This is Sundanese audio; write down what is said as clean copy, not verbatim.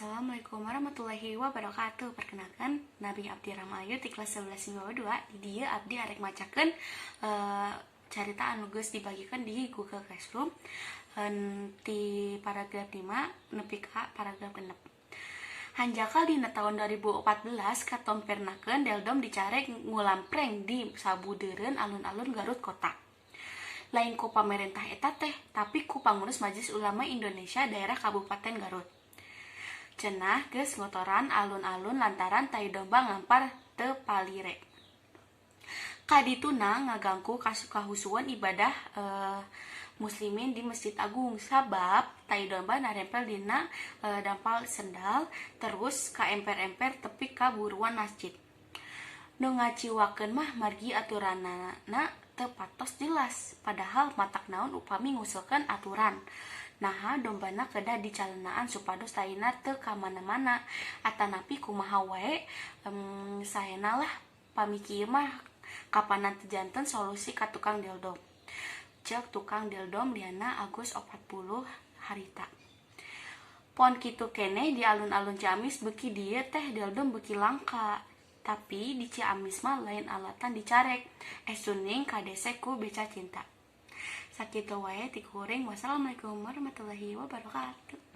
Assalamualaikum warahmatullahi wabarakatuh. Perkenalkan, Nabi Abdi Ramayu di kelas 11 2. Di dia Abdi arek macakeun carita anu geus dibagikan di Google Classroom di paragraf 5 nepi ka paragraf 6. Hanjakal dina tahun 2014 katompernakeun Deldom dicarek ngulampreng di sabudeureun alun-alun Garut kota. Lain ku pamerintah eta teh, tapi ku pangurus Majelis Ulama Indonesia daerah Kabupaten Garut. Cenah geus ngotoran alun-alun lantaran tai domba ngampar teu palire. Kadituna ngaganggu kahusuan ibadah muslimin di Masjid Agung sabab tai domba narempel dina dampal sendal terus ka emper-emper tepi ka buruan masjid. Nu ngaciwakeun mah margi aturanana teu patos jelas, padahal matak naon upami ngusulkeun aturan. Nah, dombana kedah dicalenaan supados taina teu ka mana-mana. Atanapi kumaha wae saena lah pamiki mah kapanan teu janten solusi ka tukang dildom. Ceuk tukang dildom liana Agus 40 harita. Pon kitu keneh di alun-alun Ciamis beuki dieu teh dildom beuki langka. Tapi di Ciamis mah lain alatan dicarek. Suning kadese ku beca cinta. Sakitu wae ti kuring. Wassalamualaikum warahmatullahi wabarakatuh.